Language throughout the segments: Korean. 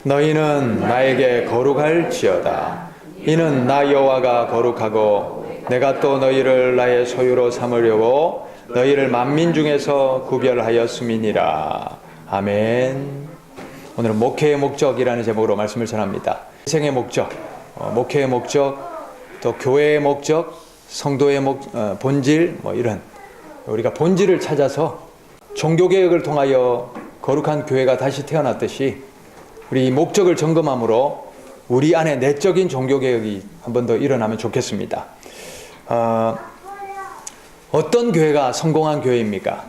너희는 나에게 거룩할지어다. 이는 나 여호와가 거룩하고 내가 또 너희를 나의 소유로 삼으려고 너희를 만민 중에서 구별하였음이니라. 아멘. 오늘은 목회의 목적이라는 제목으로 말씀을 전합니다. 인생의 목적, 목회의 목적, 또 교회의 목적, 성도의 본질, 이런 우리가 본질을 찾아서 종교개혁을 통하여 거룩한 교회가 다시 태어났듯이 우리 목적을 점검함으로 우리 안에 내적인 종교개혁이 한 번 더 일어나면 좋겠습니다. 어떤 교회가 성공한 교회입니까?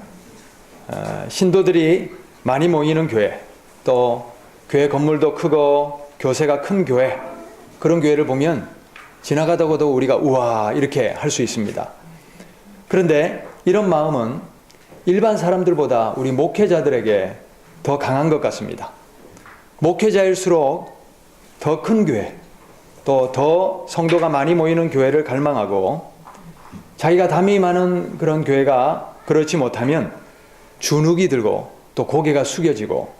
신도들이 많이 모이는 교회, 또 교회 건물도 크고 교세가 큰 교회, 그런 교회를 보면 지나가다가도 우리가 우와 이렇게 할 수 있습니다. 그런데 이런 마음은 일반 사람들보다 우리 목회자들에게 더 강한 것 같습니다. 목회자일수록 더 큰 교회, 또 더 성도가 많이 모이는 교회를 갈망하고, 자기가 담이 많은 그런 교회가 그렇지 못하면 주눅이 들고 또 고개가 숙여지고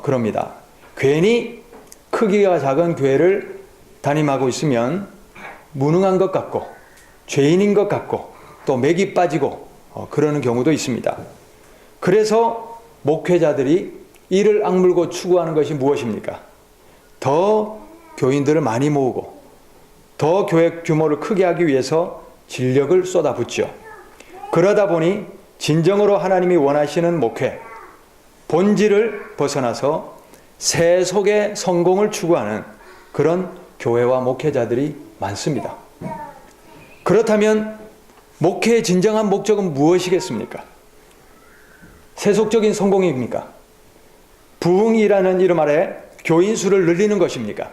그럽니다. 괜히 크기가 작은 교회를 담임하고 있으면 무능한 것 같고 죄인인 것 같고 또 맥이 빠지고 그러는 경우도 있습니다. 그래서 목회자들이 이를 악물고 추구하는 것이 무엇입니까? 더 교인들을 많이 모으고 더 교회 규모를 크게 하기 위해서 진력을 쏟아붓죠. 그러다 보니 진정으로 하나님이 원하시는 목회, 본질을 벗어나서 세속의 성공을 추구하는 그런 교회와 목회자들이 많습니다. 그렇다면 목회의 진정한 목적은 무엇이겠습니까? 세속적인 성공입니까? 부흥이라는 이름 아래 교인 수를 늘리는 것입니까?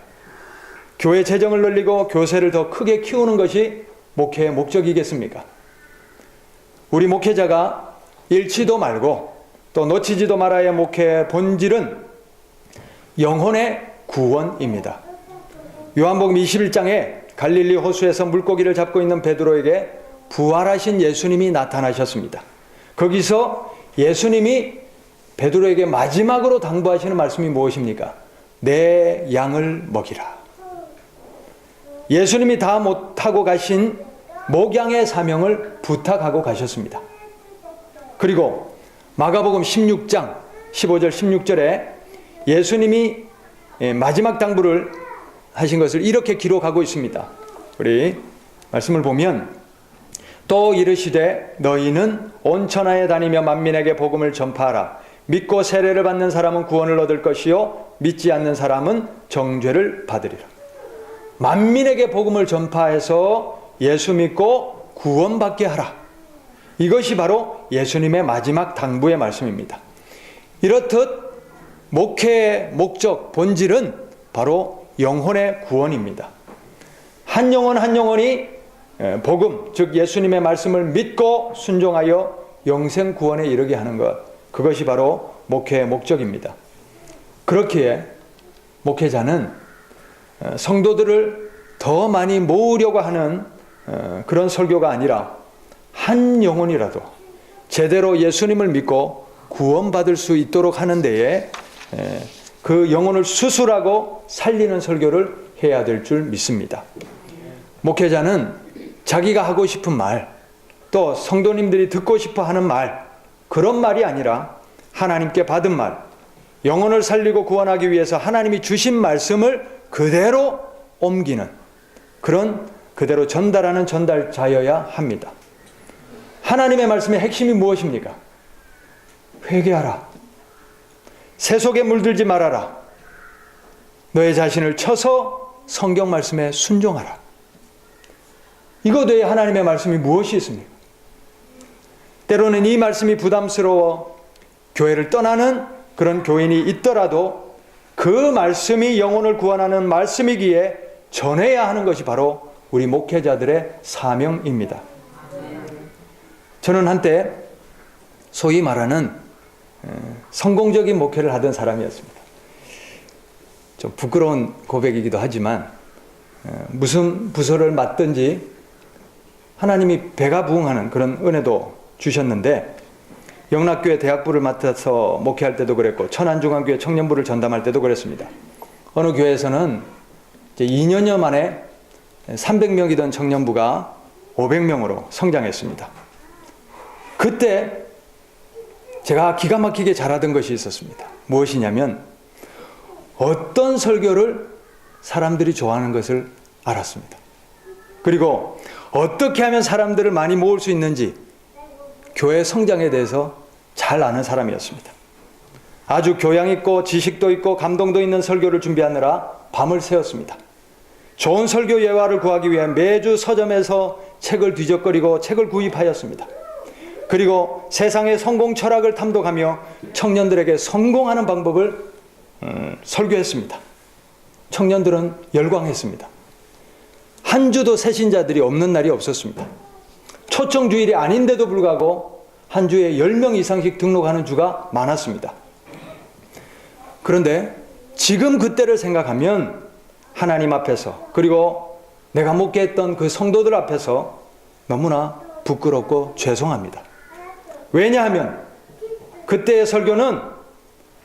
교회 재정을 늘리고 교세를 더 크게 키우는 것이 목회의 목적이겠습니까? 우리 목회자가 잃지도 말고 또 놓치지도 말아야 할 목회의 본질은 영혼의 구원입니다. 요한복음 21장에 갈릴리 호수에서 물고기를 잡고 있는 베드로에게 부활하신 예수님이 나타나셨습니다. 거기서 예수님이 베드로에게 마지막으로 당부하시는 말씀이 무엇입니까? 내 양을 먹이라. 예수님이 다 못하고 가신 목양의 사명을 부탁하고 가셨습니다. 그리고 마가복음 16장 15절 16절에 예수님이 마지막 당부를 하신 것을 이렇게 기록하고 있습니다. 우리 말씀을 보면 또 이르시되 너희는 온 천하에 다니며 만민에게 복음을 전파하라. 믿고 세례를 받는 사람은 구원을 얻을 것이요 믿지 않는 사람은 정죄를 받으리라. 만민에게 복음을 전파해서 예수 믿고 구원받게 하라. 이것이 바로 예수님의 마지막 당부의 말씀입니다. 이렇듯 목회의 목적, 본질은 바로 영혼의 구원입니다. 한 영혼 한 영혼이 복음, 즉 예수님의 말씀을 믿고 순종하여 영생 구원에 이르게 하는 것, 그것이 바로 목회의 목적입니다. 그렇기에 목회자는 성도들을 더 많이 모으려고 하는 그런 설교가 아니라 한 영혼이라도 제대로 예수님을 믿고 구원받을 수 있도록 하는 데에 그 영혼을 수술하고 살리는 설교를 해야 될 줄 믿습니다. 목회자는 자기가 하고 싶은 말, 또 성도님들이 듣고 싶어 하는 말, 그런 말이 아니라 하나님께 받은 말, 영혼을 살리고 구원하기 위해서 하나님이 주신 말씀을 그대로 옮기는, 그런 그대로 전달하는 전달자여야 합니다. 하나님의 말씀의 핵심이 무엇입니까? 회개하라. 세속에 물들지 말아라. 너의 자신을 쳐서 성경 말씀에 순종하라. 이것 외에 하나님의 말씀이 무엇이 있습니까? 때로는 이 말씀이 부담스러워 교회를 떠나는 그런 교인이 있더라도 그 말씀이 영혼을 구원하는 말씀이기에 전해야 하는 것이 바로 우리 목회자들의 사명입니다. 저는 한때 소위 말하는 성공적인 목회를 하던 사람이었습니다. 좀 부끄러운 고백이기도 하지만 무슨 부서를 맡든지 하나님이 배가 부응하는 그런 은혜도 주셨는데, 영락교회 대학부를 맡아서 목회할 때도 그랬고 천안중앙교회 청년부를 전담할 때도 그랬습니다. 어느 교회에서는 이제 2년여 만에 300명이던 청년부가 500명으로 성장했습니다. 그때 제가 기가 막히게 잘하던 것이 있었습니다. 무엇이냐면 어떤 설교를 사람들이 좋아하는 것을 알았습니다. 그리고 어떻게 하면 사람들을 많이 모을 수 있는지 교회 성장에 대해서 잘 아는 사람이었습니다. 아주 교양 있고 지식도 있고 감동도 있는 설교를 준비하느라 밤을 새웠습니다. 좋은 설교 예화를 구하기 위해 매주 서점에서 책을 뒤적거리고 책을 구입하였습니다. 그리고 세상의 성공 철학을 탐독하며 청년들에게 성공하는 방법을 설교했습니다. 청년들은 열광했습니다. 한 주도 새신자들이 없는 날이 없었습니다. 초청 주일이 아닌데도 불구하고 한 주에 10명 이상씩 등록하는 주가 많았습니다. 그런데 지금 그때를 생각하면 하나님 앞에서 그리고 내가 목회했던 그 성도들 앞에서 너무나 부끄럽고 죄송합니다. 왜냐하면 그때의 설교는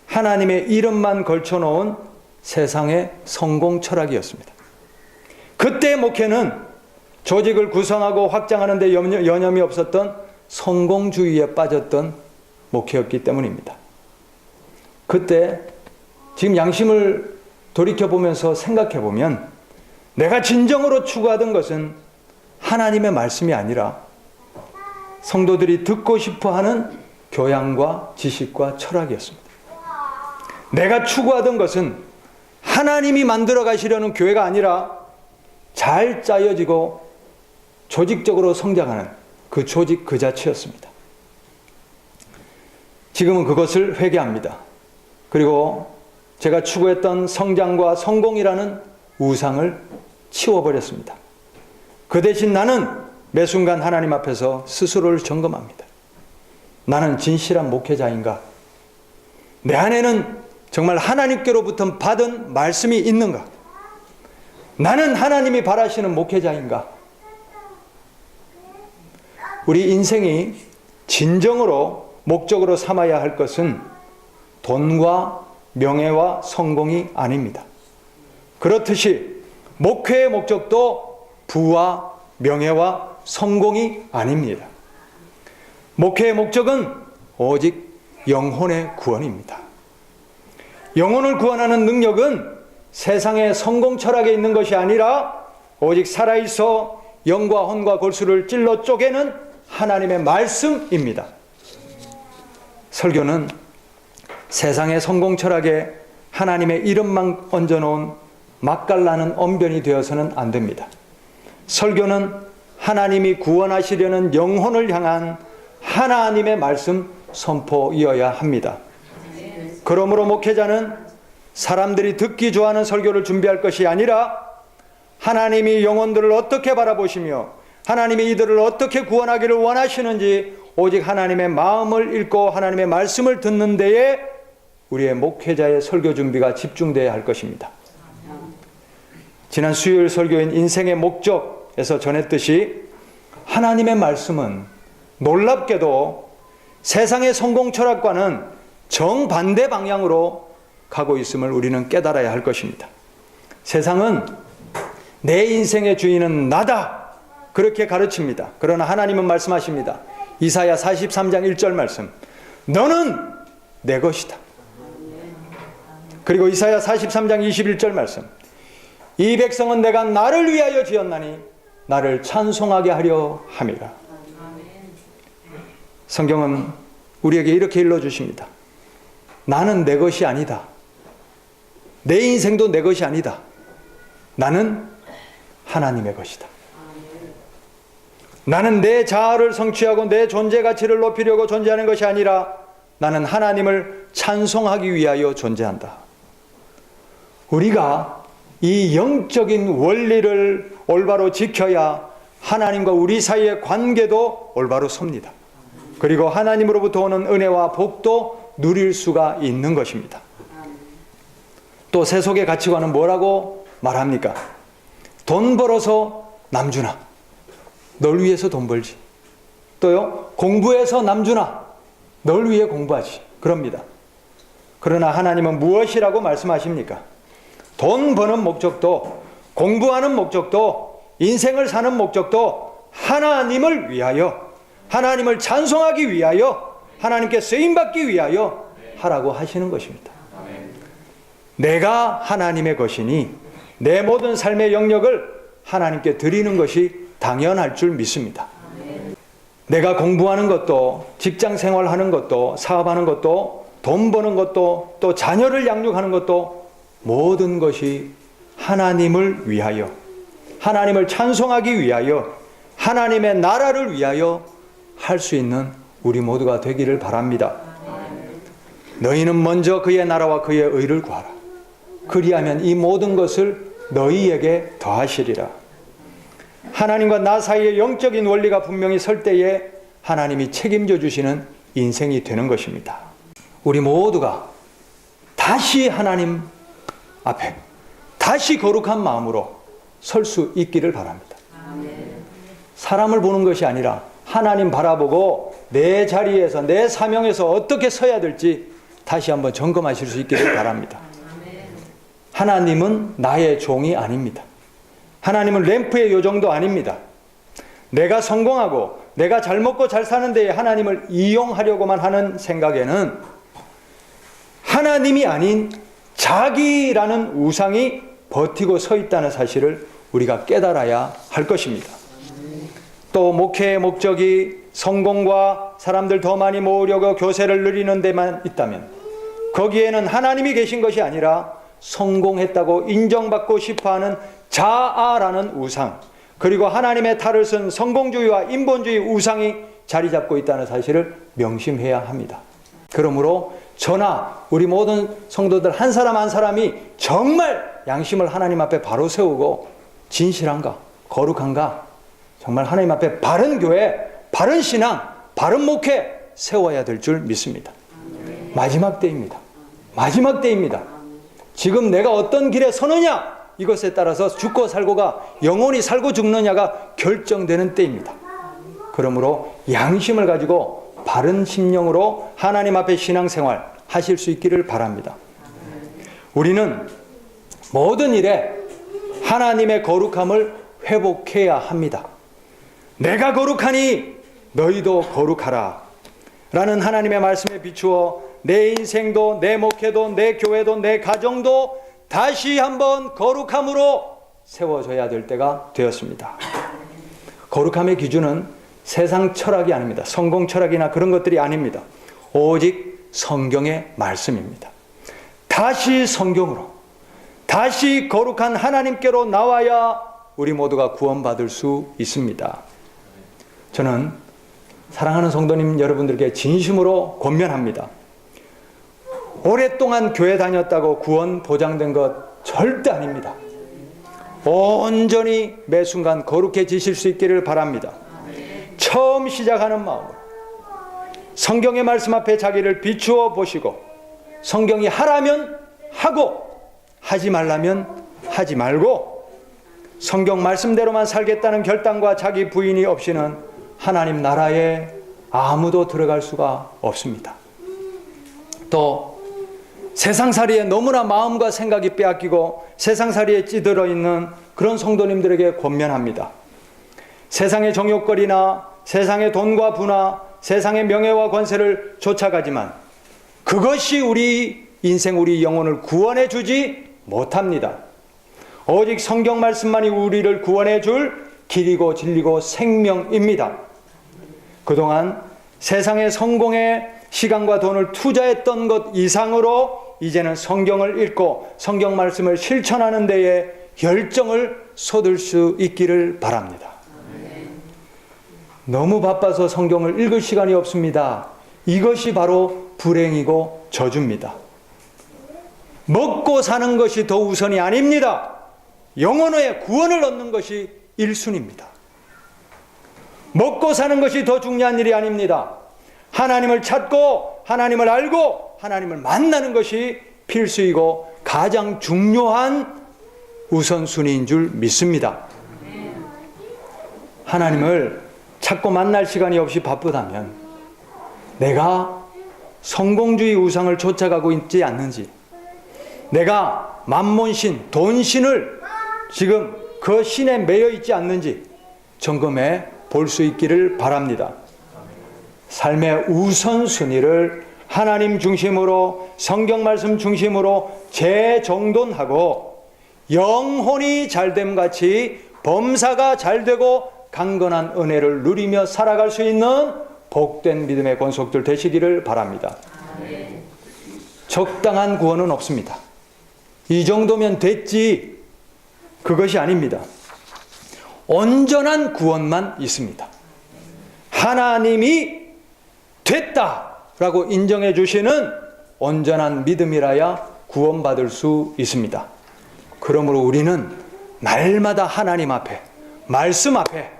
하나님의 이름만 걸쳐놓은 세상의 성공 철학이었습니다. 그때의 목회는 조직을 구성하고 확장하는 데 여념이 없었던 성공주의에 빠졌던 목회였기 때문입니다. 그때 지금 양심을 돌이켜보면서 생각해보면 내가 진정으로 추구하던 것은 하나님의 말씀이 아니라 성도들이 듣고 싶어하는 교양과 지식과 철학이었습니다. 내가 추구하던 것은 하나님이 만들어 가시려는 교회가 아니라 잘 짜여지고 조직적으로 성장하는 그 조직 그 자체였습니다. 지금은 그것을 회개합니다. 그리고 제가 추구했던 성장과 성공이라는 우상을 치워버렸습니다. 그 대신 나는 매 순간 하나님 앞에서 스스로를 점검합니다. 나는 진실한 목회자인가? 내 안에는 정말 하나님께로부터 받은 말씀이 있는가? 나는 하나님이 바라시는 목회자인가? 우리 인생이 진정으로 목적으로 삼아야 할 것은 돈과 명예와 성공이 아닙니다. 그렇듯이 목회의 목적도 부와 명예와 성공이 아닙니다. 목회의 목적은 오직 영혼의 구원입니다. 영혼을 구원하는 능력은 세상의 성공 철학에 있는 것이 아니라 오직 살아있어 영과 혼과 골수를 찔러 쪼개는 하나님의 말씀입니다. 설교는 세상의 성공 철학에 하나님의 이름만 얹어놓은 맛깔나는 언변이 되어서는 안 됩니다. 설교는 하나님이 구원하시려는 영혼을 향한 하나님의 말씀 선포이어야 합니다. 그러므로 목회자는 사람들이 듣기 좋아하는 설교를 준비할 것이 아니라 하나님이 영혼들을 어떻게 바라보시며 하나님이 이들을 어떻게 구원하기를 원하시는지 오직 하나님의 마음을 읽고 하나님의 말씀을 듣는 데에 우리의 목회자의 설교 준비가 집중되어야 할 것입니다. 지난 수요일 설교인 인생의 목적에서 전했듯이 하나님의 말씀은 놀랍게도 세상의 성공 철학과는 정반대 방향으로 가고 있음을 우리는 깨달아야 할 것입니다. 세상은 내 인생의 주인은 나다 그렇게 가르칩니다. 그러나 하나님은 말씀하십니다. 이사야 43장 1절 말씀, 너는 내 것이다. 그리고 이사야 43장 21절 말씀, 이 백성은 내가 나를 위하여 지었나니 나를 찬송하게 하려 함이라. 성경은 우리에게 이렇게 일러주십니다. 나는 내 것이 아니다. 내 인생도 내 것이 아니다. 나는 하나님의 것이다. 나는 내 자아를 성취하고 내 존재 가치를 높이려고 존재하는 것이 아니라 나는 하나님을 찬송하기 위하여 존재한다. 우리가 이 영적인 원리를 올바로 지켜야 하나님과 우리 사이의 관계도 올바로 섭니다. 그리고 하나님으로부터 오는 은혜와 복도 누릴 수가 있는 것입니다. 또 세속의 가치관은 뭐라고 말합니까? 돈 벌어서 남주나, 널 위해서 돈 벌지. 또요, 공부해서 남주나, 널 위해 공부하지. 그럽니다. 그러나 하나님은 무엇이라고 말씀하십니까? 돈 버는 목적도, 공부하는 목적도, 인생을 사는 목적도 하나님을 위하여, 하나님을 찬송하기 위하여, 하나님께 쓰임받기 위하여 하라고 하시는 것입니다. 내가 하나님의 것이니 내 모든 삶의 영역을 하나님께 드리는 것이 당연할 줄 믿습니다. 내가 공부하는 것도, 직장 생활하는 것도, 사업하는 것도, 돈 버는 것도, 또 자녀를 양육하는 것도 모든 것이 하나님을 위하여, 하나님을 찬송하기 위하여, 하나님의 나라를 위하여 할 수 있는 우리 모두가 되기를 바랍니다. 너희는 먼저 그의 나라와 그의 의를 구하라. 그리하면 이 모든 것을 너희에게 더하시리라. 하나님과 나 사이의 영적인 원리가 분명히 설 때에 하나님이 책임져 주시는 인생이 되는 것입니다. 우리 모두가 다시 하나님 앞에 다시 거룩한 마음으로 설 수 있기를 바랍니다. 사람을 보는 것이 아니라 하나님 바라보고 내 자리에서, 내 사명에서 어떻게 서야 될지 다시 한번 점검하실 수 있기를 바랍니다. 하나님은 나의 종이 아닙니다. 하나님은 램프의 요정도 아닙니다. 내가 성공하고 내가 잘 먹고 잘 사는 데에 하나님을 이용하려고만 하는 생각에는 하나님이 아닌 자기라는 우상이 버티고 서 있다는 사실을 우리가 깨달아야 할 것입니다. 또 목회의 목적이 성공과 사람들 더 많이 모으려고 교세를 누리는 데만 있다면 거기에는 하나님이 계신 것이 아니라 성공했다고 인정받고 싶어하는 자아라는 우상, 그리고 하나님의 탈을 쓴 성공주의와 인본주의 우상이 자리 잡고 있다는 사실을 명심해야 합니다. 그러므로 저나 우리 모든 성도들 한 사람 한 사람이 정말 양심을 하나님 앞에 바로 세우고 진실한가, 거룩한가, 정말 하나님 앞에 바른 교회, 바른 신앙, 바른 목회 세워야 될 줄 믿습니다. 마지막 때입니다. 마지막 때입니다. 지금 내가 어떤 길에 서느냐, 이것에 따라서 죽고 살고가, 영원히 살고 죽느냐가 결정되는 때입니다. 그러므로 양심을 가지고 바른 심령으로 하나님 앞에 신앙생활 하실 수 있기를 바랍니다. 우리는 모든 일에 하나님의 거룩함을 회복해야 합니다. 내가 거룩하니 너희도 거룩하라 라는 하나님의 말씀에 비추어 내 인생도, 내 목회도, 내 교회도, 내 가정도 다시 한번 거룩함으로 세워져야 될 때가 되었습니다. 거룩함의 기준은 세상 철학이 아닙니다. 성공 철학이나 그런 것들이 아닙니다. 오직 성경의 말씀입니다. 다시 성경으로, 다시 거룩한 하나님께로 나와야 우리 모두가 구원받을 수 있습니다. 저는 사랑하는 성도님 여러분들께 진심으로 권면합니다. 오랫동안 교회 다녔다고 구원 보장된 것 절대 아닙니다. 온전히 매 순간 거룩해지실 수 있기를 바랍니다. 처음 시작하는 마음으로 성경의 말씀 앞에 자기를 비추어 보시고 성경이 하라면 하고 하지 말라면 하지 말고 성경 말씀대로만 살겠다는 결단과 자기 부인이 없이는 하나님 나라에 아무도 들어갈 수가 없습니다. 또 세상살이에 너무나 마음과 생각이 빼앗기고 세상살이에 찌들어 있는 그런 성도님들에게 권면합니다. 세상의 정욕거리나 세상의 돈과 부나 세상의 명예와 권세를 쫓아가지만 그것이 우리 인생, 우리 영혼을 구원해 주지 못합니다. 오직 성경 말씀만이 우리를 구원해 줄 길이고 진리고 생명입니다. 그동안 세상의 성공에 시간과 돈을 투자했던 것 이상으로 이제는 성경을 읽고 성경 말씀을 실천하는 데에 열정을 쏟을 수 있기를 바랍니다. 너무 바빠서 성경을 읽을 시간이 없습니다. 이것이 바로 불행이고 저주입니다. 먹고 사는 것이 더 우선이 아닙니다. 영혼의 구원을 얻는 것이 1순위입니다. 먹고 사는 것이 더 중요한 일이 아닙니다. 하나님을 찾고 하나님을 알고 하나님을 만나는 것이 필수이고 가장 중요한 우선순위인 줄 믿습니다. 하나님을 찾고 만날 시간이 없이 바쁘다면 내가 성공주의 우상을 쫓아가고 있지 않는지, 내가 만몬신, 돈신을 지금 그 신에 매여 있지 않는지 점검해 볼 수 있기를 바랍니다. 삶의 우선순위를 하나님 중심으로, 성경 말씀 중심으로 재정돈하고 영혼이 잘됨 같이 범사가 잘되고 강건한 은혜를 누리며 살아갈 수 있는 복된 믿음의 권속들 되시기를 바랍니다. 적당한 구원은 없습니다. 이 정도면 됐지, 그것이 아닙니다. 온전한 구원만 있습니다. 하나님이 됐다라고 인정해 주시는 온전한 믿음이라야 구원받을 수 있습니다. 그러므로 우리는 날마다 하나님 앞에, 말씀 앞에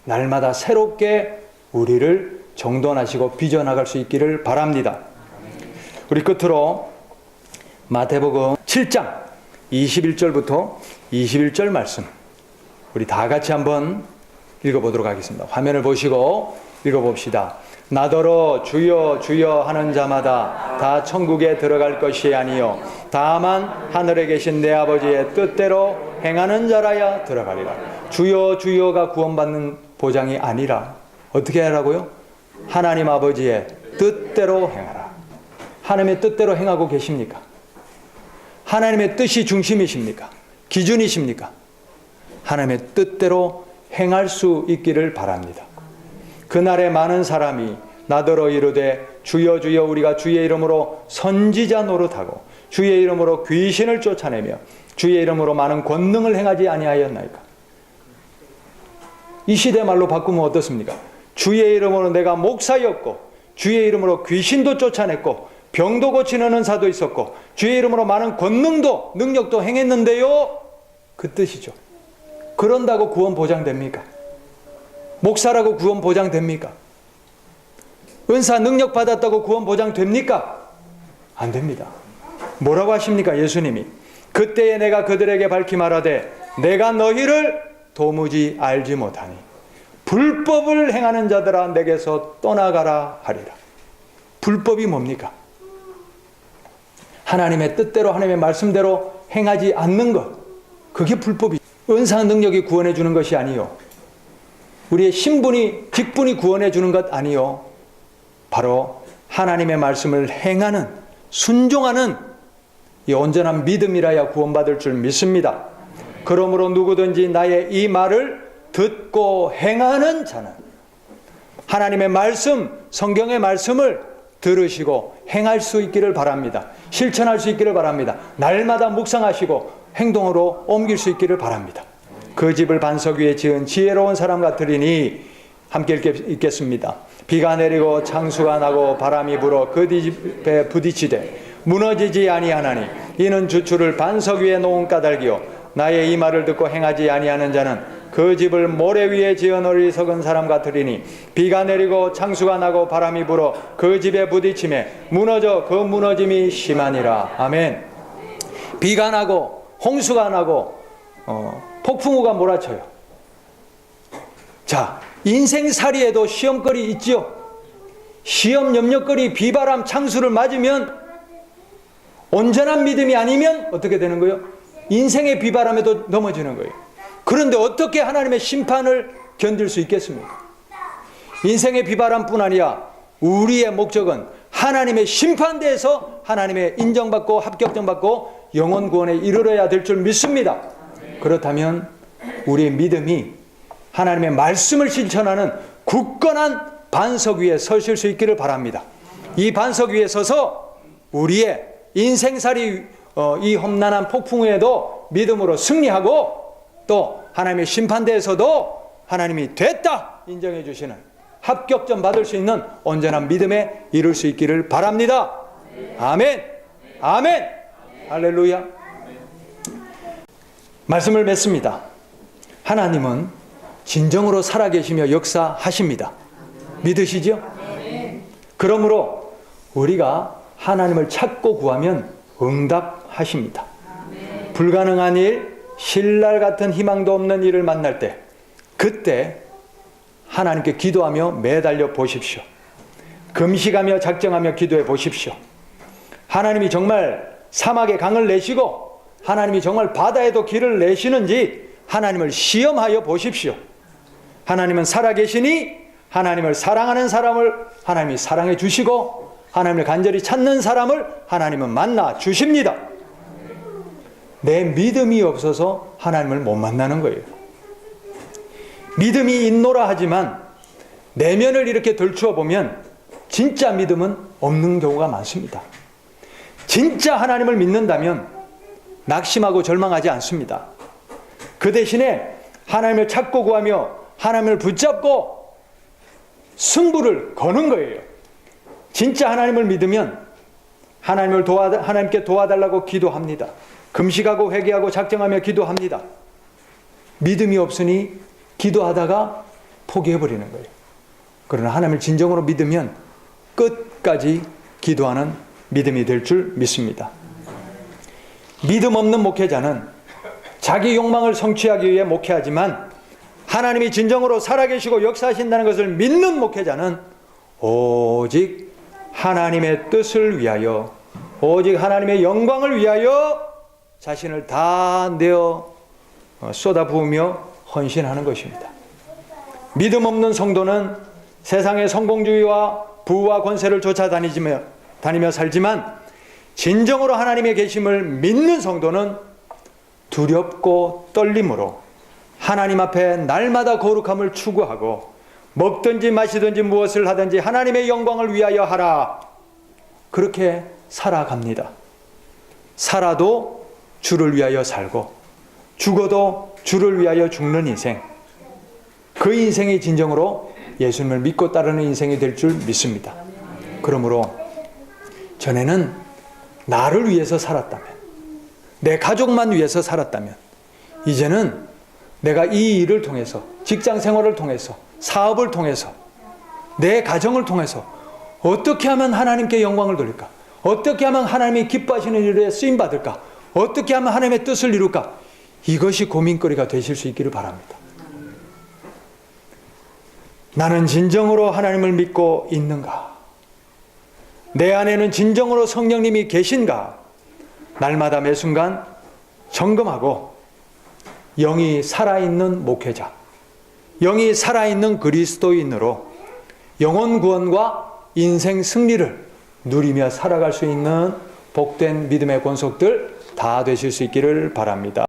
날마다 새롭게 우리를 정돈하시고 빚어나갈 수 있기를 바랍니다. 우리 끝으로 마태복음 7장 21절부터 21절 말씀 우리 다 같이 한번 읽어보도록 하겠습니다. 화면을 보시고 읽어봅시다. 나더러 주여 주여 하는 자마다 다 천국에 들어갈 것이 아니요 다만 하늘에 계신 내 아버지의 뜻대로 행하는 자라야 들어가리라. 주여 주여가 구원받는 보장이 아니라 어떻게 하라고요? 하나님 아버지의 뜻대로 행하라. 하나님의 뜻대로 행하고 계십니까? 하나님의 뜻이 중심이십니까? 기준이십니까? 하나님의 뜻대로 행할 수 있기를 바랍니다. 그날에 많은 사람이 나더러 이르되 주여 주여 우리가 주의 이름으로 선지자 노릇하고 주의 이름으로 귀신을 쫓아내며 주의 이름으로 많은 권능을 행하지 아니하였나이까. 이 시대 말로 바꾸면 어떻습니까? 주의 이름으로 내가 목사였고 주의 이름으로 귀신도 쫓아냈고 병도 고치는 은사도 있었고 주의 이름으로 많은 권능도 능력도 행했는데요, 그 뜻이죠. 그런다고 구원 보장됩니까? 목사라고 구원 보장됩니까? 은사 능력 받았다고 구원 보장됩니까? 안 됩니다. 뭐라고 하십니까? 예수님이 그때에 내가 그들에게 밝히 말하되 내가 너희를 도무지 알지 못하니 불법을 행하는 자들아 내게서 떠나가라 하리라. 불법이 뭡니까? 하나님의 뜻대로 하나님의 말씀대로 행하지 않는 것, 그게 불법이죠. 은사 능력이 구원해 주는 것이 아니요, 우리의 신분이 직분이 구원해 주는 것 아니요, 바로 하나님의 말씀을 행하는, 순종하는 이 온전한 믿음이라야 구원받을 줄 믿습니다. 그러므로 누구든지 나의 이 말을 듣고 행하는 자는 하나님의 말씀, 성경의 말씀을 들으시고 행할 수 있기를 바랍니다. 실천할 수 있기를 바랍니다. 날마다 묵상하시고 행동으로 옮길 수 있기를 바랍니다. 그 집을 반석 위에 지은 지혜로운 사람 같으리니 함께 읽겠습니다. 비가 내리고 창수가 나고 바람이 불어 그 집에 부딪히되 무너지지 아니하나니 이는 주추를 반석 위에 놓은 까닭이요 나의 이 말을 듣고 행하지 아니하는 자는 그 집을 모래 위에 지은 어리석은 사람 같으리니 비가 내리고 창수가 나고 바람이 불어 그 집에 부딪히매 무너져 그 무너짐이 심하니라. 아멘. 비가 나고 홍수가 나고 폭풍우가 몰아쳐요. 자, 인생살이에도 시험거리 있지요. 시험 염려거리 비바람 창수를 맞으면 온전한 믿음이 아니면 어떻게 되는 거예요? 인생의 비바람에도 넘어지는 거예요. 그런데 어떻게 하나님의 심판을 견딜 수 있겠습니까? 인생의 비바람뿐 아니라 우리의 목적은 하나님의 심판대에서 하나님의 인정받고 합격점받고 영원 구원에 이르러야 될 줄 믿습니다. 그렇다면 우리의 믿음이 하나님의 말씀을 실천하는 굳건한 반석 위에 서실 수 있기를 바랍니다. 이 반석 위에 서서 우리의 인생살이 이 험난한 폭풍우에도 믿음으로 승리하고 또 하나님의 심판대에서도 하나님이 됐다 인정해 주시는 합격점 받을 수 있는 온전한 믿음에 이룰 수 있기를 바랍니다. 아멘. 아멘. 할렐루야. 말씀을 맺습니다. 하나님은 진정으로 살아계시며 역사하십니다. 믿으시죠? 그러므로 우리가 하나님을 찾고 구하면 응답하십니다. 불가능한 일, 신랄 같은 희망도 없는 일을 만날 때 그때 하나님께 기도하며 매달려 보십시오. 금식하며 작정하며 기도해 보십시오. 하나님이 정말 사막에 강을 내시고 하나님이 정말 바다에도 길을 내시는지 하나님을 시험하여 보십시오. 하나님은 살아계시니 하나님을 사랑하는 사람을 하나님이 사랑해 주시고 하나님을 간절히 찾는 사람을 하나님은 만나 주십니다. 내 믿음이 없어서 하나님을 못 만나는 거예요. 믿음이 있노라 하지만 내면을 이렇게 들추어 보면 진짜 믿음은 없는 경우가 많습니다. 진짜 하나님을 믿는다면 낙심하고 절망하지 않습니다. 그 대신에 하나님을 찾고 구하며 하나님을 붙잡고 승부를 거는 거예요. 진짜 하나님을 믿으면 하나님께 도와달라고 기도합니다. 금식하고 회개하고 작정하며 기도합니다. 믿음이 없으니 기도하다가 포기해버리는 거예요. 그러나 하나님을 진정으로 믿으면 끝까지 기도하는 믿음이 될 줄 믿습니다. 믿음 없는 목회자는 자기 욕망을 성취하기 위해 목회하지만 하나님이 진정으로 살아계시고 역사하신다는 것을 믿는 목회자는 오직 하나님의 뜻을 위하여 오직 하나님의 영광을 위하여 자신을 다 내어 쏟아부으며 헌신하는 것입니다. 믿음 없는 성도는 세상의 성공주의와 부와 권세를 쫓아다니며 살지만 진정으로 하나님의 계심을 믿는 성도는 두렵고 떨림으로 하나님 앞에 날마다 거룩함을 추구하고 먹든지 마시든지 무엇을 하든지 하나님의 영광을 위하여 하라. 그렇게 살아갑니다. 살아도 주를 위하여 살고 죽어도 주를 위하여 죽는 인생. 그 인생이 진정으로 예수님을 믿고 따르는 인생이 될 줄 믿습니다. 그러므로 전에는 나를 위해서 살았다면, 내 가족만 위해서 살았다면, 이제는 내가 이 일을 통해서, 직장 생활을 통해서, 사업을 통해서, 내 가정을 통해서 어떻게 하면 하나님께 영광을 돌릴까? 어떻게 하면 하나님이 기뻐하시는 일에 쓰임받을까? 어떻게 하면 하나님의 뜻을 이룰까? 이것이 고민거리가 되실 수 있기를 바랍니다. 나는 진정으로 하나님을 믿고 있는가? 내 안에는 진정으로 성령님이 계신가? 날마다 매 순간 점검하고 영이 살아있는 목회자, 영이 살아있는 그리스도인으로 영혼 구원과 인생 승리를 누리며 살아갈 수 있는 복된 믿음의 권속들 다 되실 수 있기를 바랍니다.